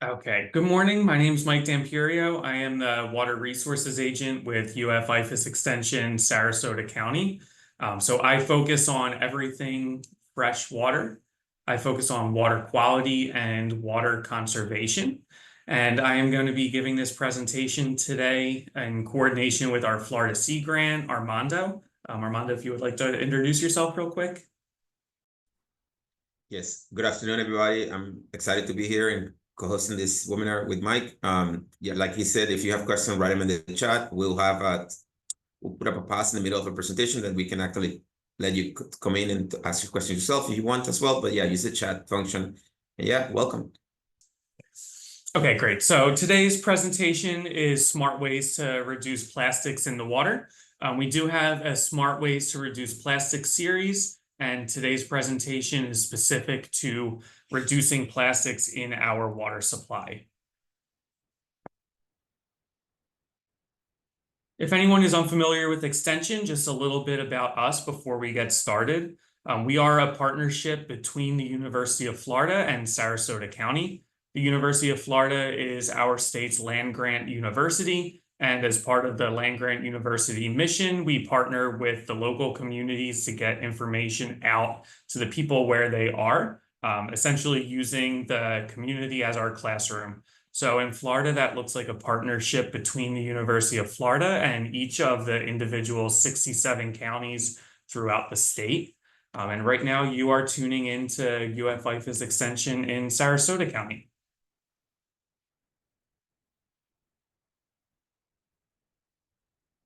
Okay, good morning. My name is Mike Dampurio. I am the Water Resources Agent with IFAS Extension, Sarasota County. So I focus on everything fresh water. I focus on water quality and water conservation. And I am going to be giving this presentation today in coordination with our Florida Sea Grant, Armando. Armando, if you would like to introduce yourself real quick. Yes, good afternoon, everybody. I'm excited to be here and co-hosting this webinar with Mike. Yeah, like he said, if you have questions, write them in the chat. We'll put up a pause in the middle of the presentation that we can actually let you come in and ask your questions yourself if you want as well. But yeah, use the chat function. And yeah, welcome. Okay, great. So today's presentation is smart ways to reduce plastics in the water. We do have a smart ways to reduce plastic series, and today's presentation is specific to reducing plastics in our water supply. If anyone is unfamiliar with Extension, just a little bit about us before we get started. We are a partnership between the University of Florida and Sarasota County. The University of Florida is our state's land-grant university, and as part of the land-grant university mission, we partner with the local communities to get information out to the people where they are, essentially using the community as our classroom. So in Florida, that looks like a partnership between the University of Florida and each of the individual 67 counties throughout the state. And right now you are tuning into UF-IFAS Extension in Sarasota County.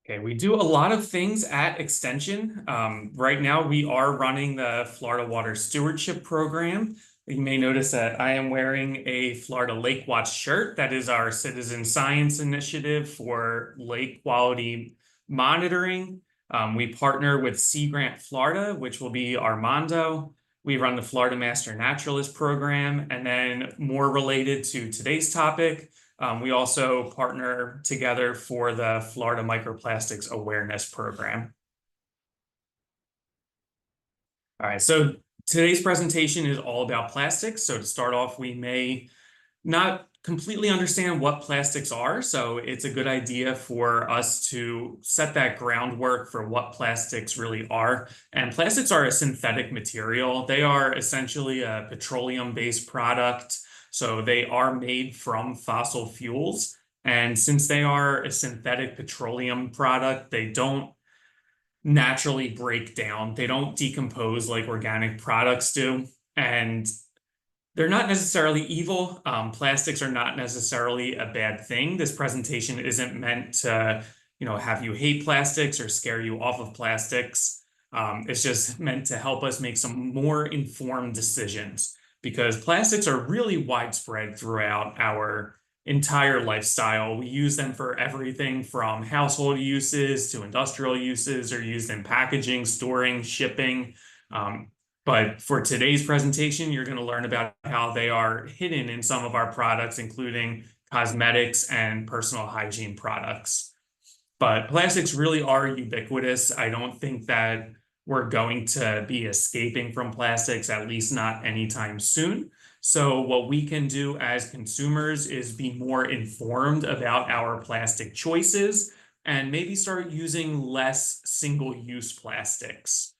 Okay, we do a lot of things at Extension. Right now, we are running the Florida Water Stewardship Program. You may notice that I am wearing a Florida Lake Watch shirt. That is our citizen science initiative for lake quality monitoring. We partner with Sea Grant Florida, which will be Armando. We run the Florida Master Naturalist Program. And then more related to today's topic, we also partner together for the Florida Microplastics Awareness Program. All right, so today's presentation is all about plastics. So to start off, we may not completely understand what plastics are. So it's a good idea for us to set that groundwork for what plastics really are. And plastics are a synthetic material. They are essentially a petroleum-based product. So they are made from fossil fuels. And since they are a synthetic petroleum product, they don't naturally break down. They don't decompose like organic products do. And they're not necessarily evil. Plastics are not necessarily a bad thing. This presentation isn't meant to, have you hate plastics or scare you off of plastics. It's just meant to help us make some more informed decisions because plastics are really widespread throughout our entire lifestyle. We use them for everything from household uses to industrial uses, or used in packaging, storing, shipping. But for today's presentation, you're going to learn about how they are hidden in some of our products, including cosmetics and personal hygiene products. But plastics really are ubiquitous. I don't think that we're going to be escaping from plastics, at least not anytime soon. So what we can do as consumers is be more informed about our plastic choices and maybe start using less single-use plastics.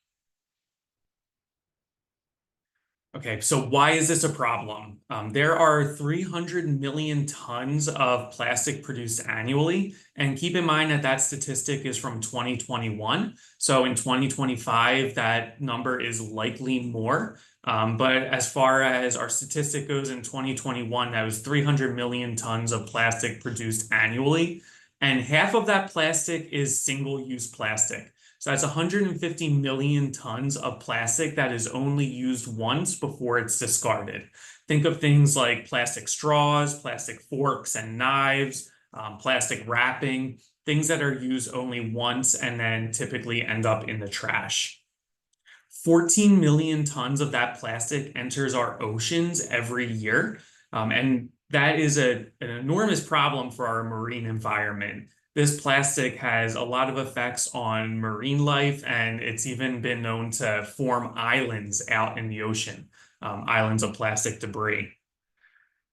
Okay, so why is this a problem? There are 300 million tons of plastic produced annually, and keep in mind that that statistic is from 2021. So in 2025, that number is likely more. But as far as our statistic goes in 2021, that was 300 million tons of plastic produced annually, and half of that plastic is single-use plastic. So that's 150 million tons of plastic that is only used once before it's discarded. Think of things like plastic straws, plastic forks and knives, plastic wrapping, things that are used only once and then typically end up in the trash. 14 million tons of that plastic enters our oceans every year. And that is an enormous problem for our marine environment. This plastic has a lot of effects on marine life, and it's even been known to form islands out in the ocean, islands of plastic debris.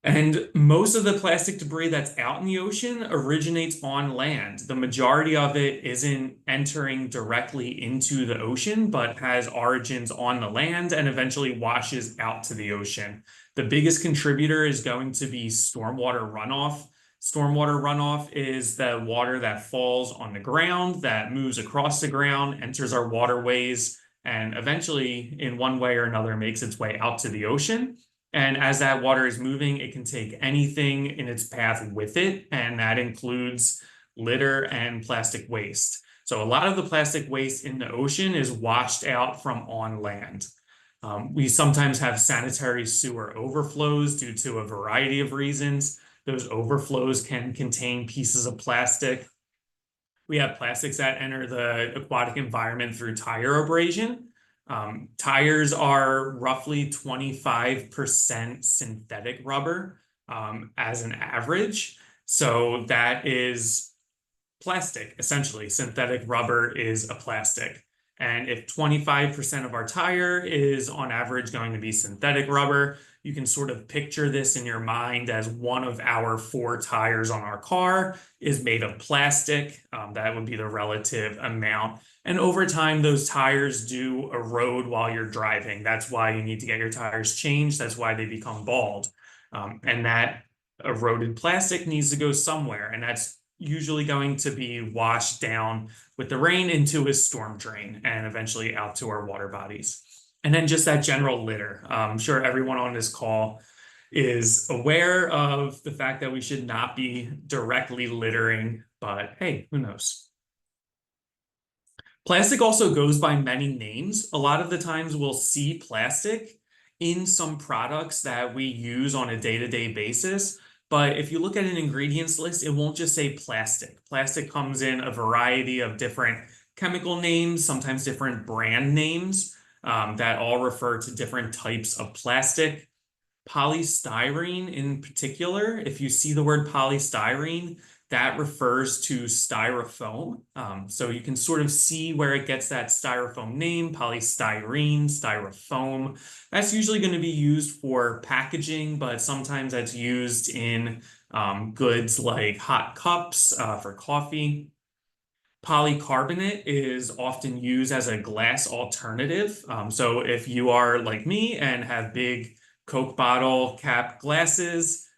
And most of the plastic debris that's out in the ocean originates on land. The majority of it isn't entering directly into the ocean, but has origins on the land and eventually washes out to the ocean. The biggest contributor is going to be stormwater runoff. Stormwater runoff is the water that falls on the ground, that moves across the ground, enters our waterways, and eventually, in one way or another, makes its way out to the ocean. And as that water is moving, it can take anything in its path with it, and that includes litter and plastic waste. So a lot of the plastic waste in the ocean is washed out from on land. We sometimes have sanitary sewer overflows due to a variety of reasons. Those overflows can contain pieces of plastic. We have plastics that enter the aquatic environment through tire abrasion. Tires are roughly 25% synthetic rubber as an average. So that is plastic, essentially. Synthetic rubber is a plastic. And if 25% of our tire is on average going to be synthetic rubber, you can sort of picture this in your mind as one of our 4 tires on our car is made of plastic. That would be the relative amount. And over time, those tires do erode while you're driving. That's why you need to get your tires changed. That's why they become bald. And that eroded plastic needs to go somewhere. And that's usually going to be washed down with the rain into a storm drain and eventually out to our water bodies. And then just that general litter. I'm sure everyone on this call is aware of the fact that we should not be directly littering, but hey, who knows? Plastic also goes by many names. A lot of the times we'll see plastic in some products that we use on a day-to-day basis. But if you look at an ingredients list, it won't just say plastic. Plastic comes in a variety of different chemical names, sometimes different brand names that all refer to different types of plastic. Polystyrene in particular, if you see the word polystyrene, that refers to styrofoam. So you can sort of see where it gets that styrofoam name, polystyrene, styrofoam. That's usually going to be used for packaging, but sometimes that's used in goods like hot cups for coffee. Polycarbonate is often used as a glass alternative. So if you are like me and have big Coke bottle cap glasses,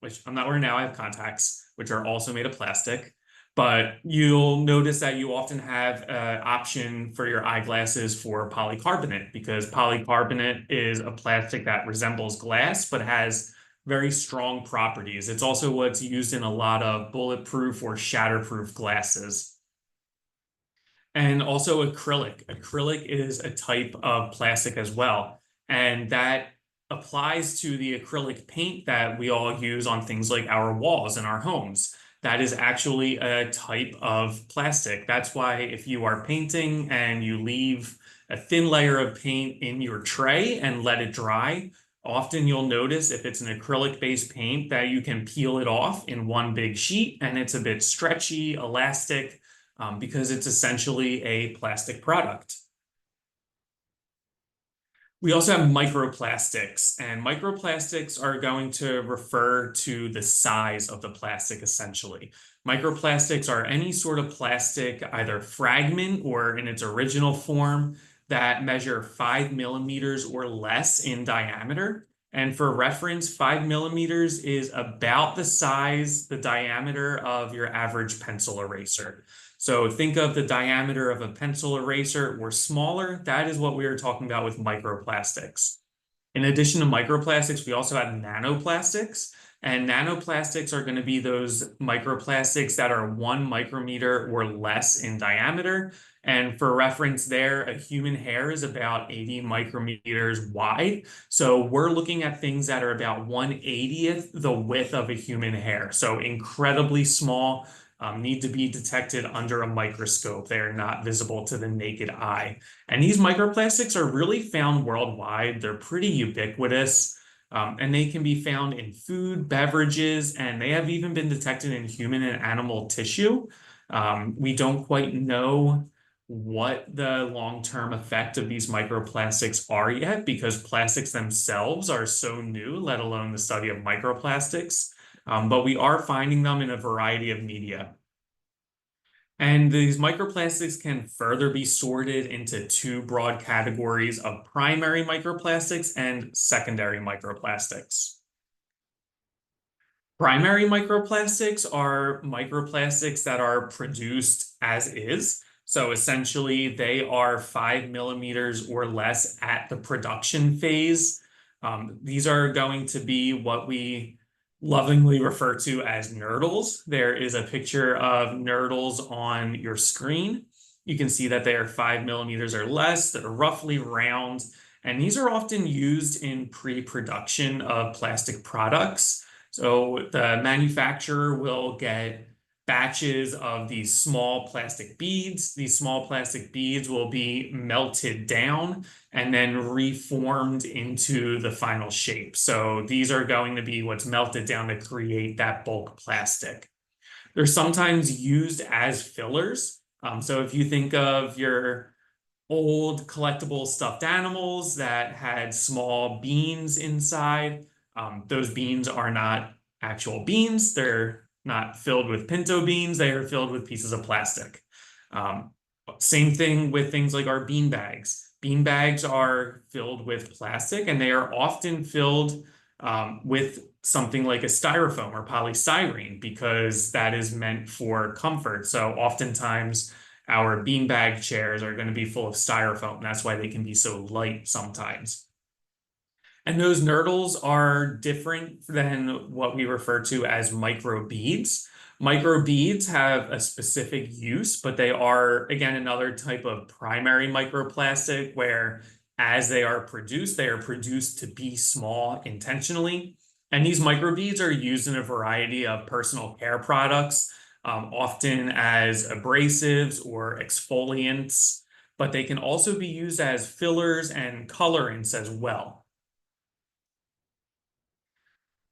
which I'm not wearing now, I have contacts, which are also made of plastic. But you'll notice that you often have an option for your eyeglasses for polycarbonate because polycarbonate is a plastic that resembles glass but has very strong properties. It's also what's used in a lot of bulletproof or shatterproof glasses. And also acrylic. Acrylic is a type of plastic as well. And that applies to the acrylic paint that we all use on things like our walls in our homes. That is actually a type of plastic. That's why if you are painting and you leave a thin layer of paint in your tray and let it dry, often you'll notice if it's an acrylic-based paint that you can peel it off in one big sheet and it's a bit stretchy, elastic, because it's essentially a plastic product. We also have microplastics, and microplastics are going to refer to the size of the plastic essentially. Microplastics are any sort of plastic, either fragment or in its original form, that measure 5 millimeters or less in diameter. And for reference, 5 millimeters is about the size, the diameter of your average pencil eraser. So think of the diameter of a pencil eraser or smaller. That is what we are talking about with microplastics. In addition to microplastics, we also have nanoplastics. And nanoplastics are going to be those microplastics that are 1 micrometer or less in diameter. And for reference there, a human hair is about 80 micrometers wide. So we're looking at things that are about 1/80th the width of a human hair. So incredibly small. Need to be detected under a microscope. They are not visible to the naked eye. And these microplastics are really found worldwide. They're pretty ubiquitous, and they can be found in food, beverages, and they have even been detected in human and animal tissue. We don't quite know what the long-term effect of these microplastics are yet, because plastics themselves are so new, let alone the study of microplastics. But we are finding them in a variety of media. And these microplastics can further be sorted into two broad categories of primary microplastics and secondary microplastics. Primary microplastics are microplastics that are produced as is. So essentially, they are 5 millimeters or less at the production phase. These are going to be what we lovingly refer to as nurdles. There is a picture of nurdles on your screen. You can see that they are 5 millimeters or less. They're roughly round, and these are often used in pre-production of plastic products. So the manufacturer will get batches of these small plastic beads. These small plastic beads will be melted down and then reformed into the final shape. So these are going to be what's melted down to create that bulk plastic. They're sometimes used as fillers. So if you think of your old collectible stuffed animals that had small beans inside. Those beans are not actual beans. They're not filled with pinto beans. They are filled with pieces of plastic. Um, Same thing with things like our bean bags. Bean bags are filled with plastic, and they are often filled with something like a styrofoam or polystyrene because that is meant for comfort. So oftentimes our beanbag chairs are going to be full of styrofoam. That's why they can be so light sometimes. And those nurdles are different than what we refer to as microbeads. Microbeads have a specific use, but they are, again, another type of primary microplastic where as they are produced to be small intentionally. And these microbeads are used in a variety of personal care products, often as abrasives or exfoliants, but they can also be used as fillers and colorants as well.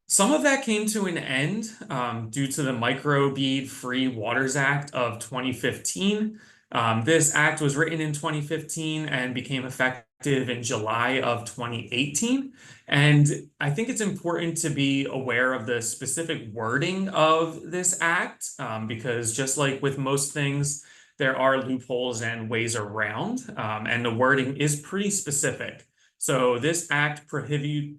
Some of that came to an end due to the Microbead Free Waters Act of 2015. This act was written in 2015 and became effective in July of 2018. And I think it's important to be aware of the specific wording of this act because just like with most things, there are loopholes and ways around, and the wording is pretty specific. So this act prohibits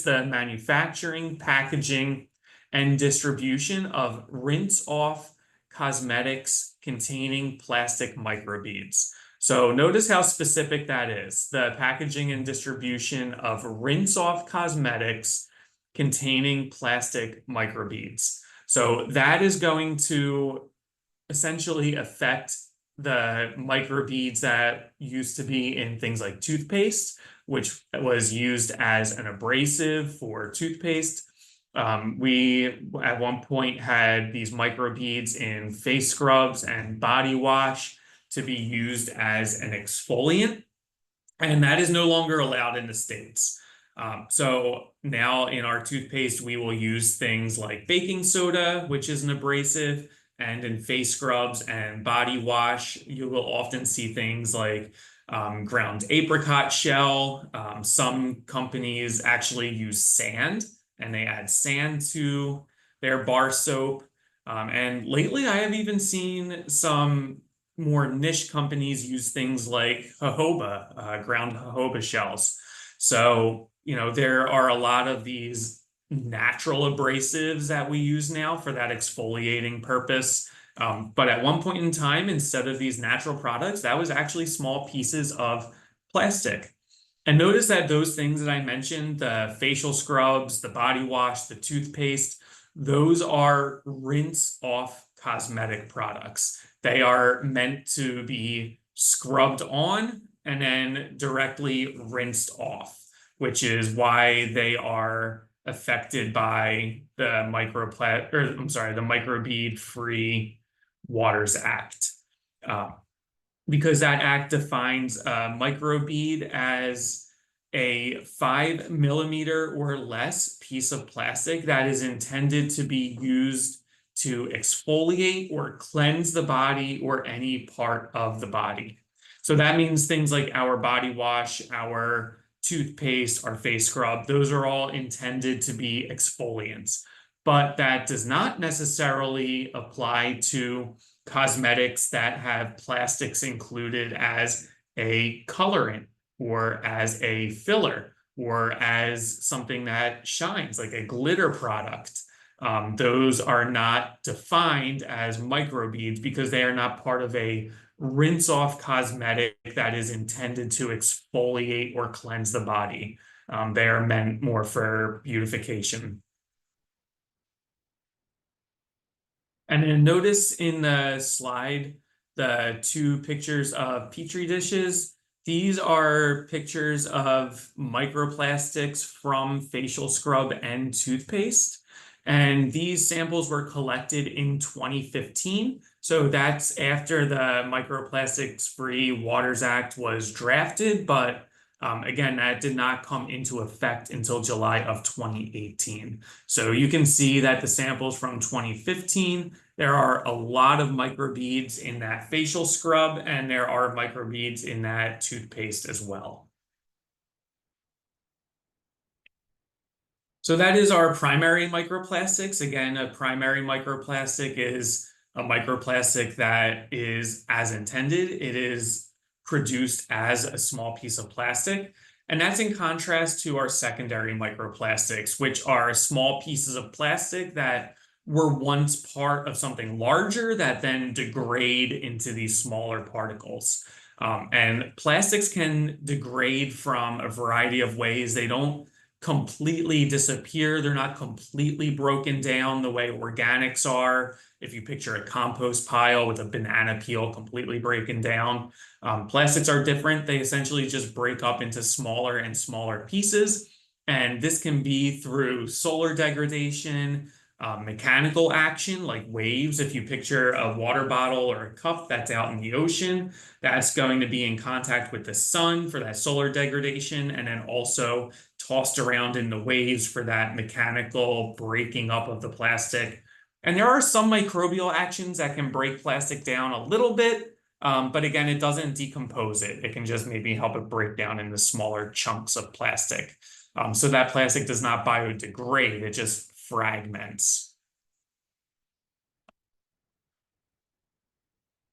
the manufacturing, packaging, and distribution of rinse-off cosmetics containing plastic microbeads. So notice how specific that is. The packaging and distribution of rinse-off cosmetics containing plastic microbeads. So that is going to essentially affect the microbeads that used to be in things like toothpaste, which was used as an abrasive for toothpaste. We at one point had these microbeads in face scrubs and body wash to be used as an exfoliant, and that is no longer allowed in the States. So now in our toothpaste, we will use things like baking soda, which is an abrasive, and in face scrubs and body wash, you will often see things like ground apricot shell. Some companies actually use sand and they add sand to their bar soap. And lately, I have even seen some more niche companies use things like jojoba, ground jojoba shells. So, there are a lot of these natural abrasives that we use now for that exfoliating purpose. But at one point in time, instead of these natural products, that was actually small pieces of plastic. And notice that those things that I mentioned, the facial scrubs, the body wash, the toothpaste, those are rinse off cosmetic products. They are meant to be scrubbed on and then directly rinsed off, which is why they are affected by the the Microbead Free Waters Act. Because that act defines a microbead as a 5 millimeter or less piece of plastic that is intended to be used to exfoliate or cleanse the body or any part of the body. So that means things like our body wash, our toothpaste, our face scrub, those are all intended to be exfoliants. But that does not necessarily apply to cosmetics that have plastics included as a colorant or as a filler or as something that shines, like a glitter product. Those are not defined as microbeads because they are not part of a rinse off cosmetic that is intended to exfoliate or cleanse the body. They are meant more for beautification. And then notice in the slide, the two pictures of Petri dishes. These are pictures of microplastics from facial scrub and toothpaste. And these samples were collected in 2015. So that's after the Microplastics Free Waters Act was drafted. But again, that did not come into effect until July of 2018. So you can see that the samples from 2015, there are a lot of microbeads in that facial scrub, and there are microbeads in that toothpaste as well. So that is our primary microplastics. Again, a primary microplastic is a microplastic that is as intended. It is produced as a small piece of plastic. And that's in contrast to our secondary microplastics, which are small pieces of plastic that were once part of something larger that then degrade into these smaller particles. And plastics can degrade from a variety of ways. They don't completely disappear. They're not completely broken down the way organics are. If you picture a compost pile with a banana peel completely breaking down, plastics are different. They essentially just break up into smaller and smaller pieces. And this can be through solar degradation, mechanical action like waves. If you picture a water bottle or a cup that's out in the ocean, that's going to be in contact with the sun for that solar degradation, and then also tossed around in the waves for that mechanical breaking up of the plastic. And there are some microbial actions that can break plastic down a little bit, but again, it doesn't decompose it. It can just maybe help it break down into smaller chunks of plastic. So that plastic does not biodegrade, it just fragments.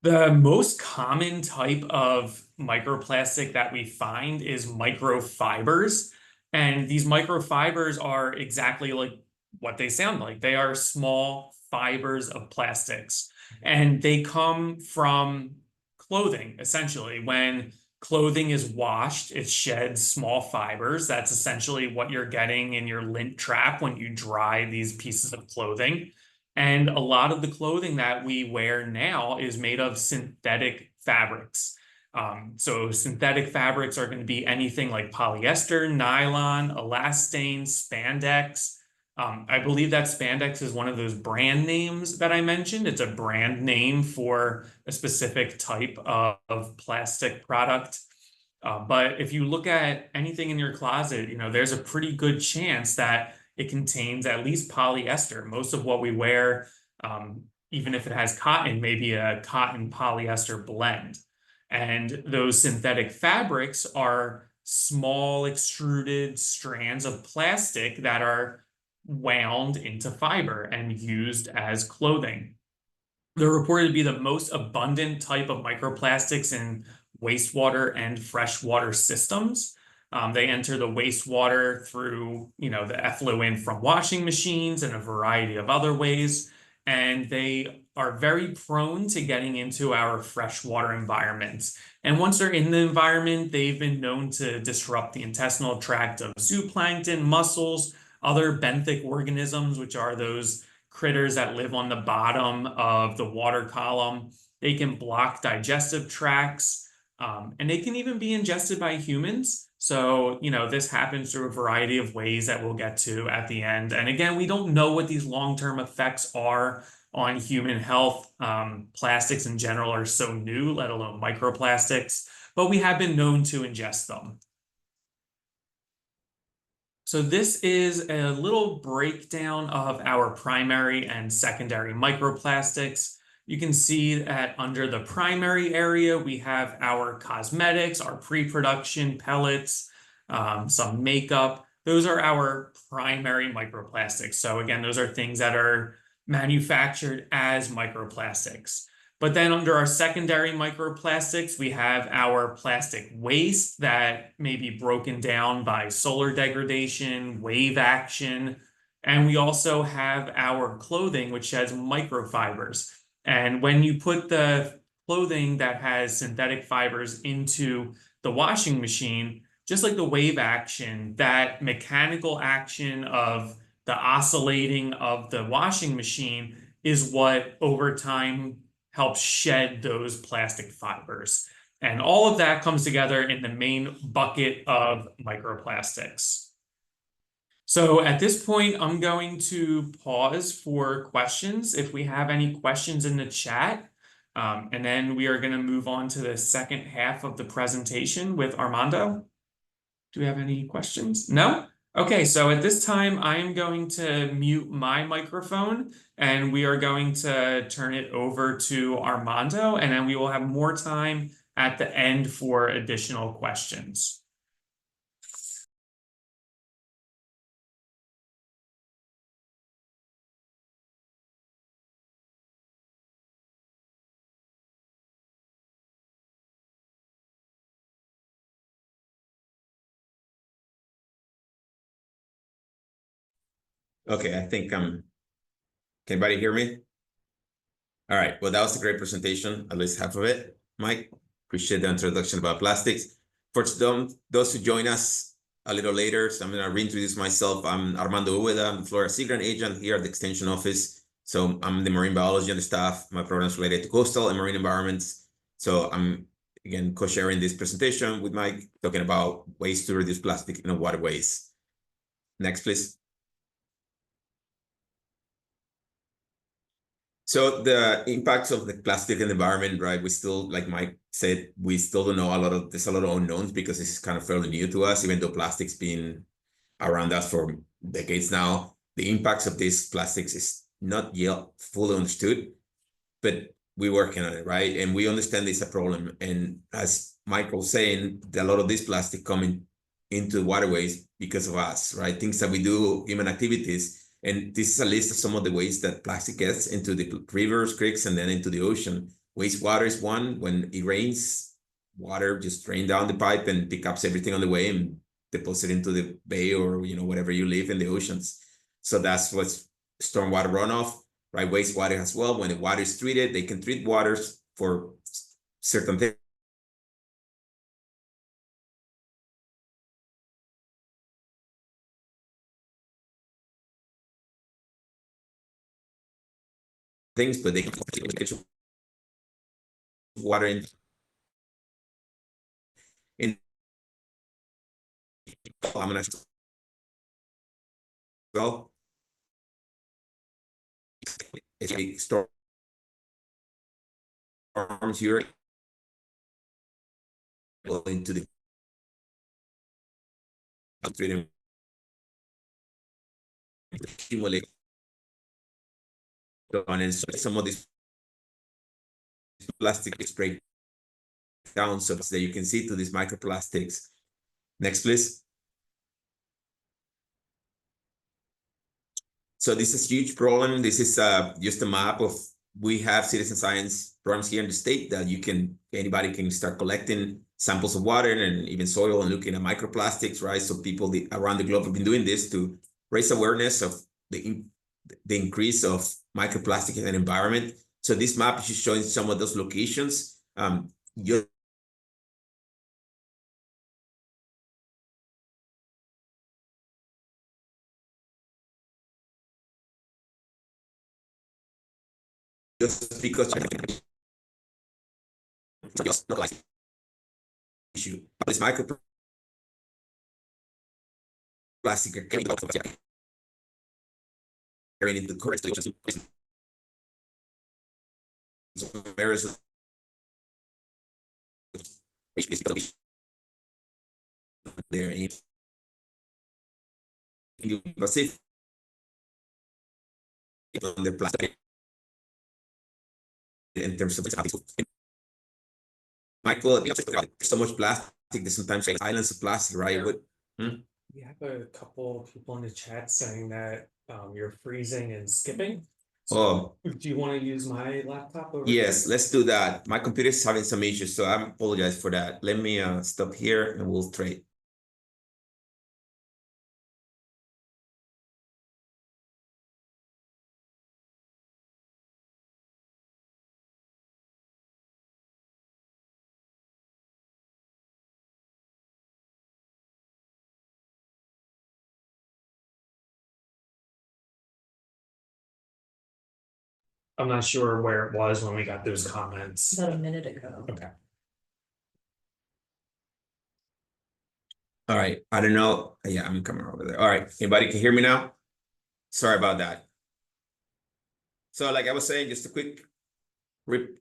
The most common type of microplastic that we find is microfibers. And these microfibers are exactly like what they sound like. They are small fibers of plastics. And they come from clothing, essentially. When clothing is washed, it sheds small fibers. That's essentially what you're getting in your lint trap when you dry these pieces of clothing. And a lot of the clothing that we wear now is made of synthetic fabrics. So synthetic fabrics are going to be anything like polyester, nylon, elastane, spandex. I believe that spandex is one of those brand names that I mentioned. It's a brand name for a specific type of plastic product. But if you look at anything in your closet, there's a pretty good chance that it contains at least polyester. Most of what we wear, even if it has cotton, maybe a cotton polyester blend. And those synthetic fabrics are small extruded strands of plastic that are wound into fiber and used as clothing. They're reported to be the most abundant type of microplastics in wastewater and freshwater systems. They enter the wastewater through, the effluent from washing machines and a variety of other ways. And they are very prone to getting into our freshwater environments. And once they're in the environment, they've been known to disrupt the intestinal tract of zooplankton, mussels, other benthic organisms, which are those critters that live on the bottom of the water column. They can block digestive tracts, and they can even be ingested by humans. So, this happens through a variety of ways that we'll get to at the end. And again, we don't know what these long-term effects are on human health. Plastics in general are so new, let alone microplastics, but we have been known to ingest them. So this is a little breakdown of our primary and secondary microplastics. You can see that under the primary area, we have our cosmetics, our pre-production pellets, some makeup. Those are our primary microplastics. So again, those are things that are manufactured as microplastics. But then under our secondary microplastics, we have our plastic waste that may be broken down by solar degradation, wave action, and we also have our clothing, which has microfibers. And when you put the clothing that has synthetic fibers into the washing machine, just like the wave action, that mechanical action of the oscillating of the washing machine is what over time helps shed those plastic fibers. And all of that comes together in the main bucket of microplastics. So at this point, I'm going to pause for questions if we have any questions in the chat. And then we are going to move on to the second half of the presentation with Armando. Do we have any questions? No? Okay, so at this time, I am going to mute my microphone and we are going to turn it over to Armando, and then we will have more time at the end for additional questions. Okay, I think can anybody hear me? All right, well, that was a great presentation, at least half of it. Mike, appreciate the introduction about plastics. For those who join us a little later, so I'm going to reintroduce myself. I'm Armando Ueda. I'm the Florida Sea Grant agent here at the Extension Office. So I'm the marine biology on the staff. My program is related to coastal and marine environments. So I'm, again, co-sharing this presentation with Mike, talking about ways to reduce plastic in waterways. Next, please. So the impacts of the plastic in the environment, right? We still, like Mike said, we still don't know there's a lot of unknowns because this is kind of fairly new to us, even though plastic's been around us for decades now. The impacts of these plastics is not yet fully understood, but we're working on it, right? And we understand it's a problem. And as Mike was saying, a lot of this plastic coming into waterways because of us, right? Things that we do, human activities. And this is a list of some of the ways that plastic gets into the rivers, creeks, and then into the ocean. Wastewater is one. When it rains, water just drain down the pipe and pick up everything on the way and deposit into the bay or whatever you live in the oceans. So that's what's stormwater runoff, right? Wastewater as well. When the water is treated, they can treat waters for certain things, but they can get water in I'm gonna well, it's a storms here into the treating accumulate on, and some of this plastic is break down so that you can see to these microplastics. Next, please. So this is a huge problem. This is just a map of, we have citizen science programs here in the state that anybody can start collecting samples of water and even soil and looking at microplastics, right? So people around the globe have been doing this to raise awareness of the increase of microplastic in an environment. So this map is just showing some of those locations. Just because just localized issue. This microplastic carrying into the correct areas there the Pacific on the plastic in terms of Michael, there's so much plastic that sometimes islands of plastic, right? We have a couple people in the chat saying that you're freezing and skipping. Oh, Do you want to use my laptop over yes, here? let's do that. My computer is having some issues, so I apologize for that. Let me stop here and we'll trade. I'm not sure where it was when we got those comments. About a minute ago. Okay. All right, I don't know. Yeah, I'm coming over there. All right, anybody can hear me now? Sorry about that. So like I was saying, just a quick rip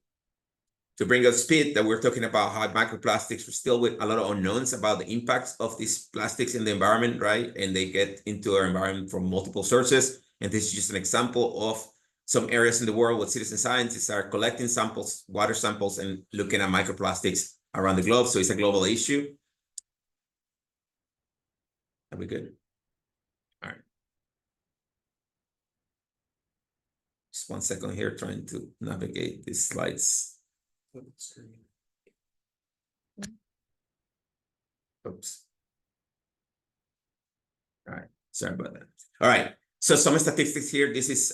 to bring up speed that we're talking about how microplastics are still with a lot of unknowns about the impacts of these plastics in the environment, right? And they get into our environment from multiple sources. And this is just an example of some areas in the world where citizen scientists are collecting samples, water samples, and looking at microplastics around the globe. So it's a global issue. Are we good? All right. Just 1 second here, trying to navigate these slides. Oops. All right, sorry about that. All right, so some statistics here. This is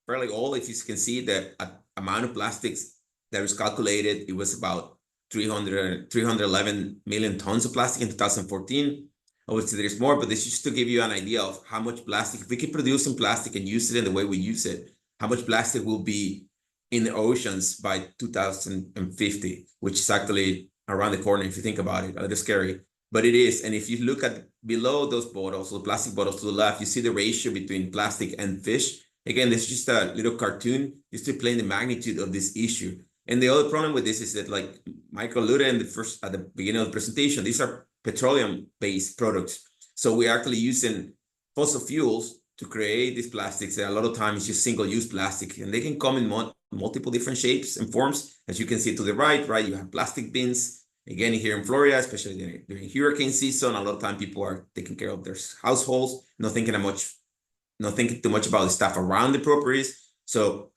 fairly old. If you can see the amount of plastics that was calculated, it was about 311 million tons of plastic in 2014. Obviously, there's more, but this is just to give you an idea of how much plastic, if we keep producing plastic and use it in the way we use it, how much plastic will be in the oceans by 2050, which is actually around the corner if you think about it. A little scary, but it is. And if you look at below those bottles, the plastic bottles to the left, you see the ratio between plastic and fish. Again, this is just a little cartoon just to play the magnitude of this issue. And the other problem with this is that, like Michael alluded in at the beginning of the presentation, these are petroleum-based products. So we're actually using fossil fuels to create these plastics. And a lot of times it's just single-use plastic, and they can come in multiple different shapes and forms. As you can see to the right, you have plastic bins. Again, here in Florida, especially during hurricane season, a lot of time people are taking care of their households, not thinking too much about the stuff around the properties. So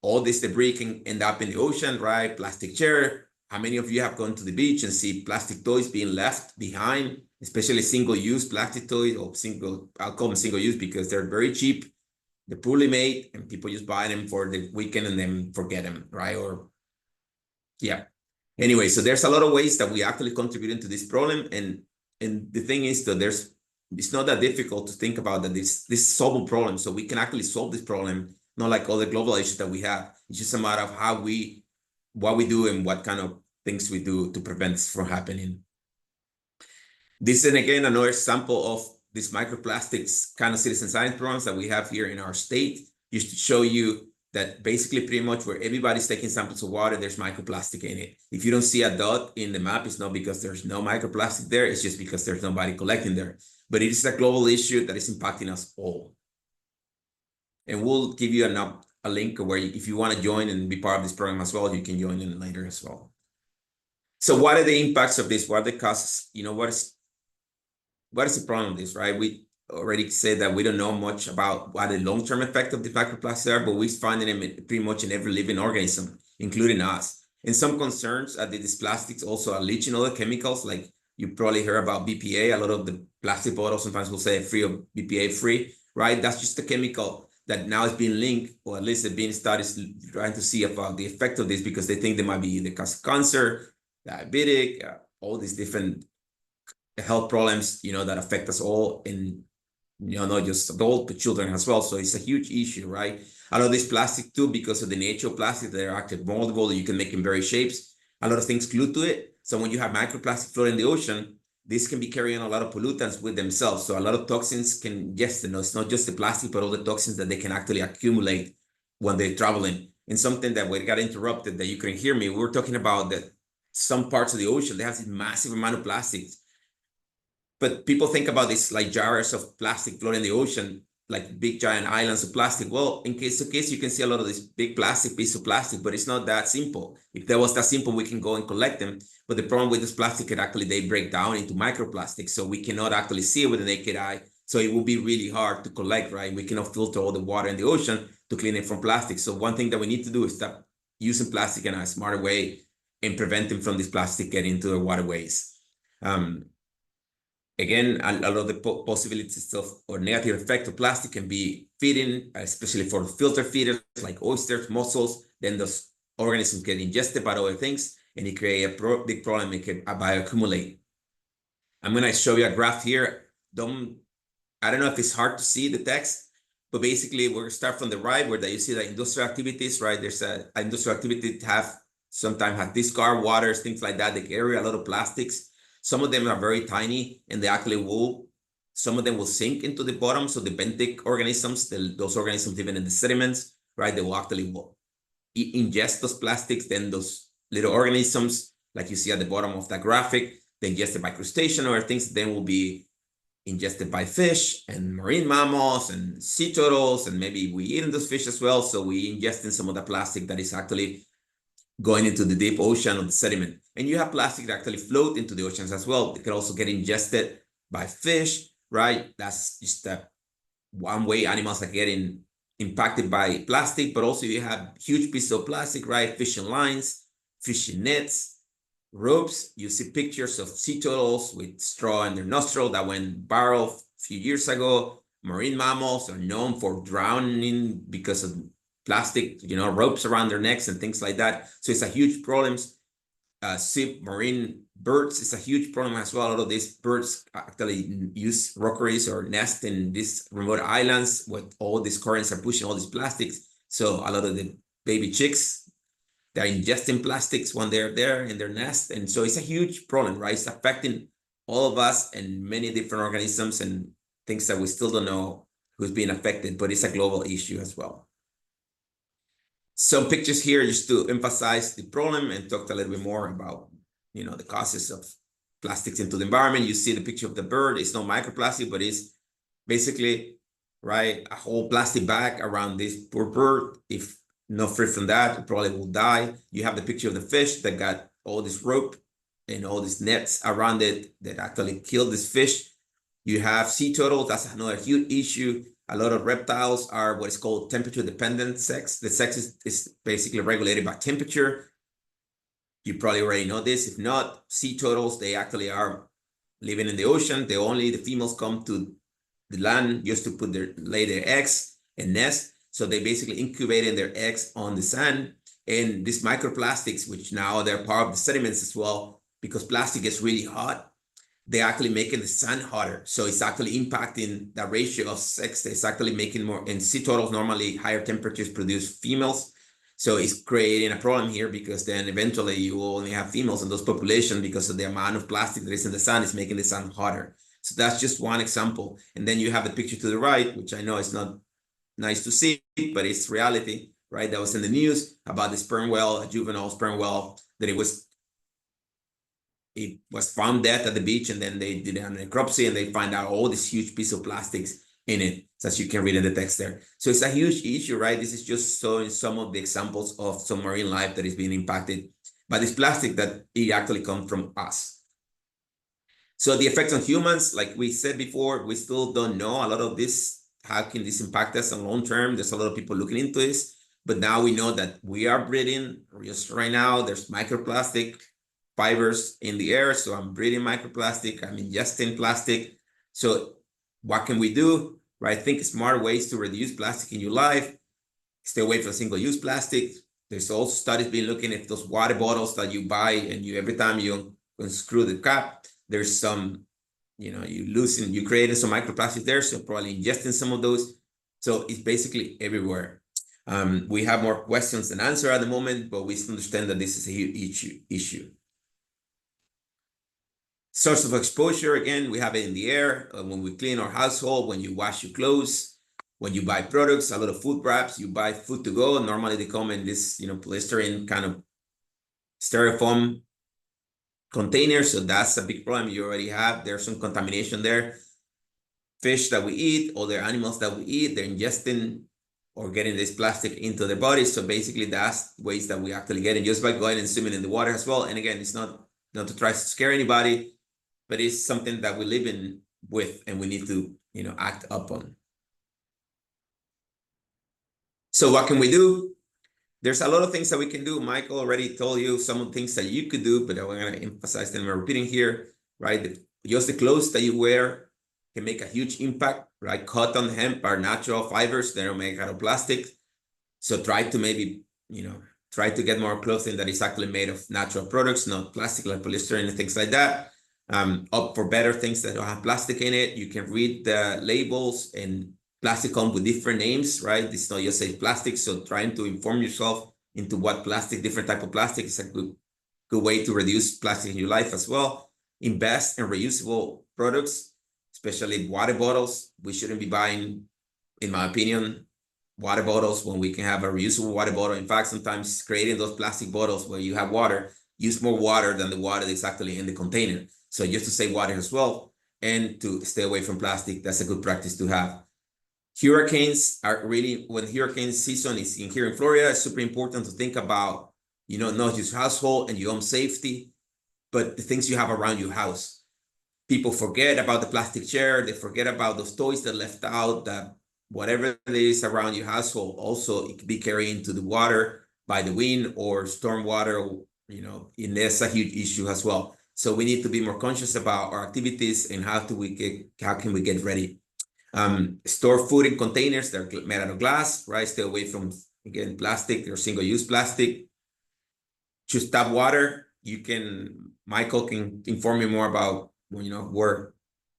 all this debris can end up in the ocean, right? Plastic chair. How many of you have gone to the beach and see plastic toys being left behind, especially single-use plastic toys, or I'll call them single-use because they're very cheap. They're poorly made and people just buy them for the weekend and then forget them, right? Or yeah. Anyway, so there's a lot of ways that we actually contribute to this problem. And the thing is that it's not that difficult to think about that this solvable problem. So we can actually solve this problem, not like all the global issues that we have. It's just a matter of what we do and what kind of things we do to prevent this from happening. This is, again, another example of these microplastics kind of citizen science programs that we have here in our state, just to show you that basically pretty much where everybody's taking samples of water, there's microplastic in it. If you don't see a dot in the map, it's not because there's no microplastic there, it's just because there's nobody collecting there. But it is a global issue that is impacting us all. And we'll give you a link where if you want to join and be part of this program as well, you can join in later as well. So what are the impacts of this? What are the causes? What is the problem with this, right? We already said that we don't know much about what the long-term effect of the microplastics are, but we're finding them pretty much in every living organism, including us. And some concerns are that these plastics also are leaching other chemicals, like you probably heard about BPA. A lot of the plastic bottles sometimes will say free or BPA free, right? That's just a chemical that now is being linked, or at least being studies trying to see about the effect of this, because they think they might be the cause of cancer, diabetic, all these different health problems, that affect us all, and not just adults, but children as well. So it's a huge issue, right? A lot of this plastic too, because of the nature of plastic, they're actually moldable. You can make in various shapes. A lot of things glue to it. So when you have microplastic floating in the ocean, this can be carrying a lot of pollutants with themselves. So a lot of toxins can, yes, it's not just the plastic, but all the toxins that they can actually accumulate when they're traveling. And something that we got interrupted, that you couldn't hear me, we were talking about that some parts of the ocean, they have this massive amount of plastics But people think about this like jars of plastic floating in the ocean, like big giant islands of plastic. Well, in case you can see a lot of this big plastic piece of plastic, but it's not that simple. If that was that simple, we can go and collect them. But the problem with this plastic is actually they break down into microplastics, so we cannot actually see it with the naked eye. So it will be really hard to collect, right? We cannot filter all the water in the ocean to clean it from plastic. So one thing that we need to do is stop using plastic in a smarter way and preventing from this plastic getting into the waterways. Again, a lot of the possibilities of or negative effect of plastic can be feeding, especially for filter feeders like oysters, mussels. Then those organisms get ingested by other things, and it create a big problem. It can bioaccumulate. I'm going to show you a graph here. I don't know if it's hard to see the text, but basically we're going to start from the right where you see the industrial activities, right? There's a industrial activity sometimes have discard waters, things like that. They carry a lot of plastics. Some of them are very tiny and they actually some of them will sink into the bottom. So the benthic organisms, those organisms living in the sediments, right? They will actually ingest those plastics. Then those little organisms, like you see at the bottom of that graphic, they ingested by crustacean or things, then will be ingested by fish and marine mammals and sea turtles, and maybe we eat those fish as well. So we ingest in some of the plastic that is actually going into the deep ocean of the sediment. And you have plastic that actually float into the oceans as well. It can also get ingested by fish, right? That's just one way animals are getting impacted by plastic, but also you have huge pieces of plastic, right? Fishing lines, fishing nets, ropes. You see pictures of sea turtles with straw in their nostril that went viral a few years ago. Marine mammals are known for drowning because of plastic, ropes around their necks and things like that. So it's a huge problem. Marine birds is a huge problem as well. A lot of these birds actually use rockeries or nest in these remote islands with all these currents are pushing all these plastics. So a lot of the baby chicks, they're ingesting plastics when they're there in their nest. And so it's a huge problem, right? It's affecting all of us and many different organisms and things that we still don't know who's being affected, but it's a global issue as well. Some pictures here just to emphasize the problem and talk a little bit more about, the causes of plastics into the environment. You see the picture of the bird. It's not microplastic, but it's basically, right, a whole plastic bag around this poor bird. If not free from that, it probably will die. You have the picture of the fish that got all this rope and all these nets around it that actually killed this fish. You have sea turtles. That's another huge issue. A lot of reptiles are what is called temperature dependent sex. The sex is basically regulated by temperature. You probably already know this. If not, sea turtles, they actually are living in the ocean. The females come to the land just to lay their eggs and nest. So they basically incubating their eggs on the sand. And these microplastics, which now they're part of the sediments as well, because plastic is really hot, they're actually making the sand hotter. So it's actually impacting the ratio of sex. It's actually making more, and sea turtles normally higher temperatures produce females. So it's creating a problem here because then eventually you will only have females in those populations because of the amount of plastic that is in the sand is making the sand hotter. So that's just one example. And then you have the picture to the right, which I know is not nice to see, but it's reality, right? That was in the news about the sperm whale, a juvenile sperm whale, that it was found dead at the beach, and then they did a necropsy and they find out all this huge piece of plastics in it, as you can read in the text there. So it's a huge issue, right? This is just showing some of the examples of some marine life that is being impacted by this plastic that it actually comes from us. So the effects on humans, like we said before, we still don't know a lot of this. How can this impact us on long term? There's a lot of people looking into this, but now we know that we are breathing just right now. There's microplastic fibers in the air. So I'm breathing microplastic, I'm ingesting plastic. So what can we do? Right? Think smart ways to reduce plastic in your life. Stay away from single-use plastic. There's also studies being looking at those water bottles that you buy and every time you unscrew the cap, there's some, you created some microplastic there. So probably ingesting some of those. So it's basically everywhere. We have more questions than answers at the moment, but we understand that this is a huge issue. Source of exposure, again, we have it in the air, when we clean our household, when you wash your clothes, when you buy products, a lot of food wraps, you buy food to go. Normally they come in this, polystyrene kind of styrofoam containers. So that's a big problem you already have. There's some contamination there. Fish that we eat, other animals that we eat, they're ingesting or getting this plastic into their bodies. So basically that's ways that we actually get it just by going and swimming in the water as well. And again, it's not to try to scare anybody, but it's something that we live in with and we need to, act upon. So what can we do? There's a lot of things that we can do. Michael already told you some of the things that you could do, but I'm going to emphasize them. I'm repeating here, right? Just the clothes that you wear can make a huge impact, right? Cotton, hemp are natural fibers. They don't make out of plastic. So try to maybe, try to get more clothing that is actually made of natural products, not plastic like polyester and things like that. Up for better things that don't have plastic in it. You can read the labels, and plastic come with different names, right? It's not just say plastic. So trying to inform yourself into what plastic, different type of plastic is a good way to reduce plastic in your life as well. Invest in reusable products, especially water bottles. We shouldn't be buying, in my opinion, water bottles when we can have a reusable water bottle. In fact, sometimes creating those plastic bottles where you have water, use more water than the water that's actually in the container. So just to save water as well, and to stay away from plastic, that's a good practice to have. Hurricanes are really, when hurricane season is here in Florida, it's super important to think about, not just household and your own safety, but the things you have around your house. People forget about the plastic chair. They forget about those toys that left out, that whatever it is around your household, also it could be carried into the water by the wind or storm water, and that's a huge issue as well. So we need to be more conscious about our activities and how can we get ready. Store food in containers that are made out of glass, right? Stay away from, again, plastic or single-use plastic. Choose tap water. Michael can inform you more about,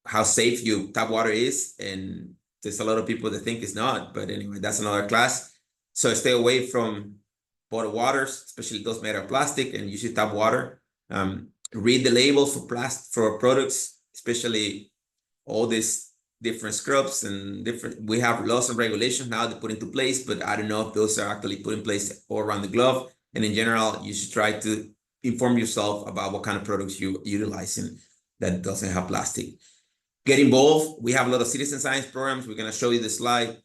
how safe your tap water is. And there's a lot of people that think it's not, but anyway, that's another class. So stay away from bottled waters, especially those made of plastic, and use your tap water. Read the labels for products, especially all these different scrubs and we have laws and regulations now to put into place, but I don't know if those are actually put in place all around the globe. And in general, you should try to inform yourself about what kind of products you're utilizing that doesn't have plastic. Get involved. We have a lot of citizen science programs. We're going to show you the slide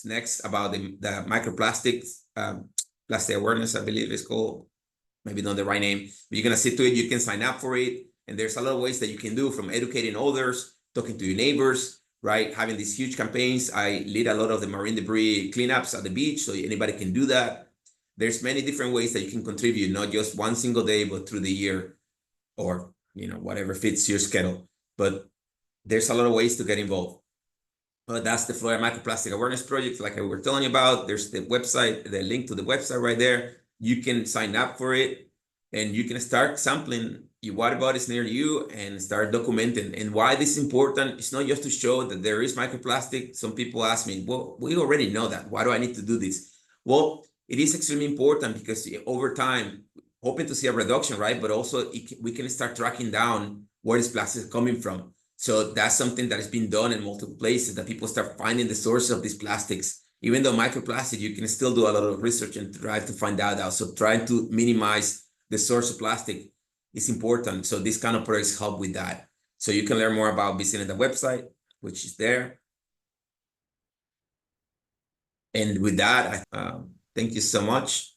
next about the microplastics, plastic awareness, I believe it's called. Maybe not the right name, but you're going to see to it. You can sign up for it. And there's a lot of ways that you can do, from educating others, talking to your neighbors, right? Having these huge campaigns. I lead a lot of the marine debris cleanups at the beach, so anybody can do that. There's many different ways that you can contribute, not just one single day, but through the year, or whatever fits your schedule. But there's a lot of ways to get involved. But that's the Florida Microplastic Awareness Project, like I was telling you about. There's the website, the link to the website right there. You can sign up for it, and you can start sampling your water bodies near you and start documenting. And why this is important, it's not just to show that there is microplastic. Some people ask me, well, we already know that. Why do I need to do this? Well, it is extremely important because over time, hoping to see a reduction, right? But also we can start tracking down where this plastic is coming from. So that's something that has been done in multiple places, that people start finding the source of these plastics. Even though microplastic, you can still do a lot of research and try to find out. So trying to minimize the source of plastic is important. So these kind of projects help with that. So you can learn more about visiting the website, which is there. And with that, thank you so much.